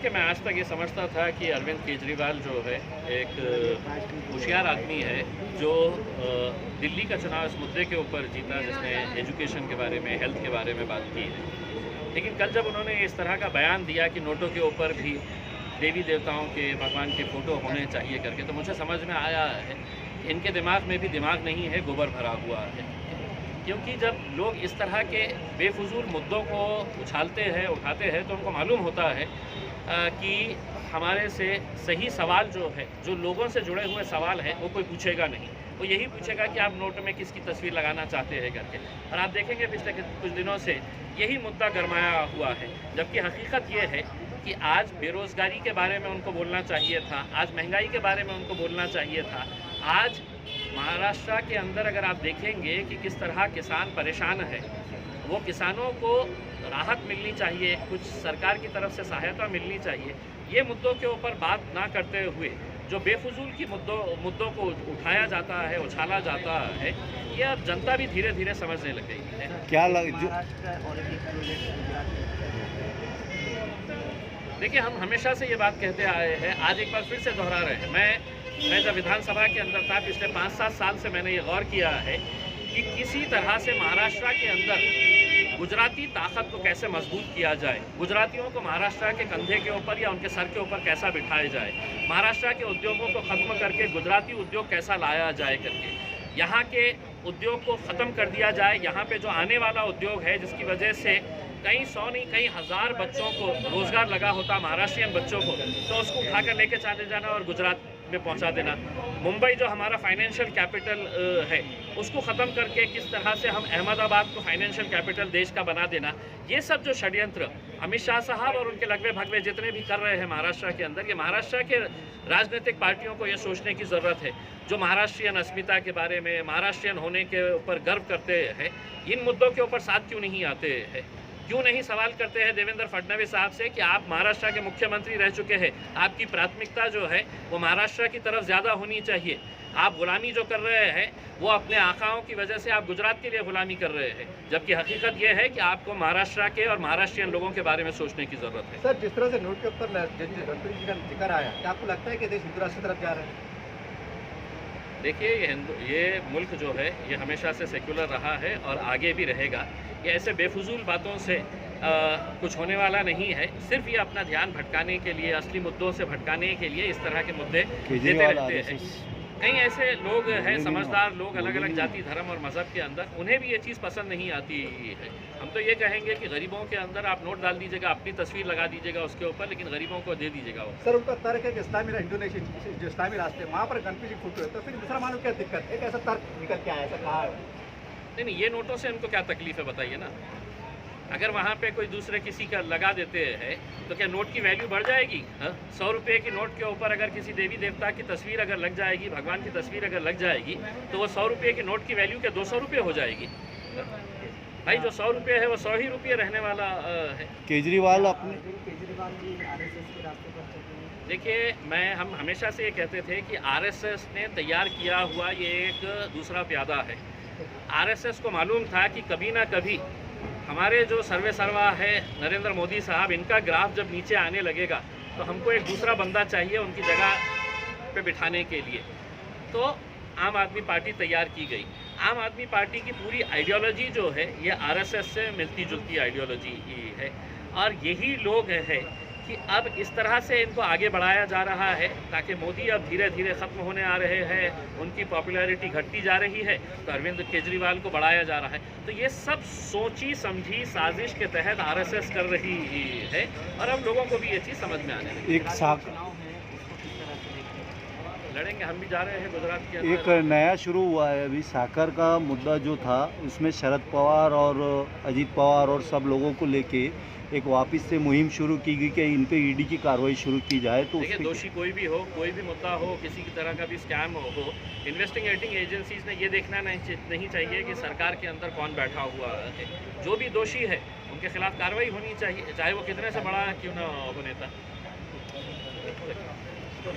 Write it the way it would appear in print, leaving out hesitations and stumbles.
देखिए, मैं आज तक ये समझता था कि अरविंद केजरीवाल जो है एक होशियार आदमी है जो दिल्ली का चुनाव इस मुद्दे के ऊपर जीता जिसने एजुकेशन के बारे में, हेल्थ के बारे में बात की है। लेकिन कल जब उन्होंने इस तरह का बयान दिया कि नोटों के ऊपर भी देवी देवताओं के, भगवान के फ़ोटो होने चाहिए करके, तो मुझे समझ में आया है इनके दिमाग में भी दिमाग नहीं है, गोबर भरा हुआ है। क्योंकि जब लोग इस तरह के बेफजूल मुद्दों को उछालते हैं, उठाते हैं, तो उनको मालूम होता है कि हमारे से सही सवाल जो है, जो लोगों से जुड़े हुए सवाल हैं, वो कोई पूछेगा नहीं। वो यही पूछेगा कि आप नोट में किसकी तस्वीर लगाना चाहते हैं करके। और आप देखेंगे पिछले कुछ दिनों से यही मुद्दा गरमाया हुआ है, जबकि हकीकत ये है कि आज बेरोज़गारी के बारे में उनको बोलना चाहिए था, आज महंगाई के बारे में उनको बोलना चाहिए था। आज महाराष्ट्र के अंदर अगर आप देखेंगे कि किस तरह किसान परेशान है, वो किसानों को राहत मिलनी चाहिए, कुछ सरकार की तरफ से सहायता मिलनी चाहिए। ये मुद्दों के ऊपर बात ना करते हुए जो बेफजूल की मुद्दों को उठाया जाता है, उछाला जाता है, ये अब जनता भी धीरे धीरे समझने लग गई है। क्या देखिए, हम हमेशा से ये बात कहते आए हैं, आज एक बार फिर से दोहरा रहे हैं। मैं जब विधानसभा के अंदर था पिछले 5-7 साल से, मैंने ये गौर किया है कि किसी तरह से महाराष्ट्र के अंदर गुजराती ताकत को कैसे मजबूत किया जाए, गुजरातियों को महाराष्ट्र के कंधे के ऊपर या उनके सर के ऊपर कैसा बिठाया जाए, महाराष्ट्र के उद्योगों को ख़त्म करके गुजराती उद्योग कैसा लाया जाए करके, यहाँ के उद्योग को ख़त्म कर दिया जाए। यहाँ पे जो आने वाला उद्योग है, जिसकी वजह से कई सौ नहीं कई हज़ार बच्चों को रोज़गार लगा होता, महाराष्ट्रियन बच्चों को, तो उसको उठाकर लेके चले जाना और गुजरात में पहुंचा देना। मुंबई जो हमारा फाइनेंशियल कैपिटल है, उसको ख़त्म करके किस तरह से हम अहमदाबाद को फाइनेंशियल कैपिटल देश का बना देना, ये सब जो षड्यंत्र अमित शाह साहब और उनके लगवे भगवे जितने भी कर रहे हैं महाराष्ट्र के अंदर, ये महाराष्ट्र के राजनीतिक पार्टियों को ये सोचने की ज़रूरत है, जो महाराष्ट्रियन अस्मिता के बारे में, महाराष्ट्रियन होने के ऊपर गर्व करते हैं, इन मुद्दों के ऊपर साथ क्यों नहीं आते हैं? क्यों नहीं सवाल करते हैं देवेंद्र फडणवीस साहब से कि आप महाराष्ट्र के मुख्यमंत्री रह चुके हैं, आपकी प्राथमिकता जो है वो महाराष्ट्र की तरफ ज़्यादा होनी चाहिए। आप गुलामी जो कर रहे हैं वो अपने आकाओं की वजह से आप गुजरात के लिए गुलामी कर रहे हैं, जबकि हकीकत ये है कि आपको महाराष्ट्र के और महाराष्ट्रियन लोगों के बारे में सोचने की ज़रूरत है। सर, जिस तरह से नोट के ऊपर गडकरी जी का जिक्र आया, क्या आपको लगता है कि देश हिंदू राष्ट्र की तरफ जा रहा है? देखिए, ये मुल्क जो है ये हमेशा से सेक्युलर रहा है और आगे भी रहेगा। ये ऐसे बेफजूल बातों से कुछ होने वाला नहीं है। सिर्फ ये अपना ध्यान भटकाने के लिए, असली मुद्दों से भटकाने के लिए इस तरह के मुद्दे देते रहते हैं। कई ऐसे लोग हैं, समझदार लोग, अलग अलग जाति, धर्म और मज़हब के अंदर, उन्हें भी ये चीज़ पसंद नहीं आती है। हम तो ये कहेंगे कि गरीबों के अंदर आप नोट डाल दीजिएगा, अपनी तस्वीर लगा दीजिएगा उसके ऊपर, लेकिन गरीबों को दे दीजिएगा वो। सर, उनका तर्क है कि इस्लामी हिंदू नेशन, जो इस्लामी रास्ते वहाँ पर गणपति जी फोटो है, तो फिर दूसरा मानो क्या दिक्कत? एक ऐसा तर्क निकल के आया, ऐसा कहा है। नहीं, ये नोटों से उनको क्या तकलीफ है बताइए ना। अगर वहाँ पे कोई दूसरे किसी का लगा देते हैं तो क्या नोट की वैल्यू बढ़ जाएगी? 100 रुपये की नोट के ऊपर अगर किसी देवी देवता की तस्वीर अगर लग जाएगी, भगवान की तस्वीर अगर लग जाएगी, तो वो 100 रुपये की नोट की वैल्यू क्या 200 रुपये हो जाएगी? भाई, जो 100 रुपये है वो 100 ही रुपये रहने वाला है। केजरीवाल अपने देखिए, हम हमेशा से ये कहते थे कि आरएसएस ने तैयार किया हुआ ये एक दूसरा प्यादा है। आरएसएस को मालूम था कि कभी ना कभी हमारे जो सर्वे सर्वा है नरेंद्र मोदी साहब, इनका ग्राफ जब नीचे आने लगेगा तो हमको एक दूसरा बंदा चाहिए उनकी जगह पे बिठाने के लिए। तो आम आदमी पार्टी तैयार की गई। आम आदमी पार्टी की पूरी आइडियोलॉजी जो है ये आरएसएस से मिलती जुलती आइडियोलॉजी है, और यही लोग हैं कि अब इस तरह से इनको आगे बढ़ाया जा रहा है ताकि मोदी अब धीरे धीरे ख़त्म होने आ रहे हैं, उनकी पॉपुलैरिटी घटती जा रही है, तो अरविंद केजरीवाल को बढ़ाया जा रहा है। तो ये सब सोची समझी साजिश के तहत आरएसएस कर रही है, और अब लोगों को भी ये चीज़ समझ में आने लगी। लड़ेंगे, हम भी जा रहे हैं गुजरात के अंदर। एक नया शुरू हुआ है अभी, साकर का मुद्दा जो था उसमें शरद पवार और अजीत पवार और सब लोगों को लेके एक वापस से मुहिम शुरू की गई कि इन पे ईडी की कार्रवाई शुरू की जाए। तो देखिए, दोषी कोई भी हो, कोई भी मुद्दा हो, किसी की तरह का भी स्कैम हो, इन्वेस्टिगेटिंग एजेंसीज ने ये देखना नहीं चाहिए कि सरकार के अंदर कौन बैठा हुआ है। जो भी दोषी है उनके खिलाफ कार्रवाई होनी चाहिए, चाहे वो कितने से बड़ा क्यों ना हो नेता।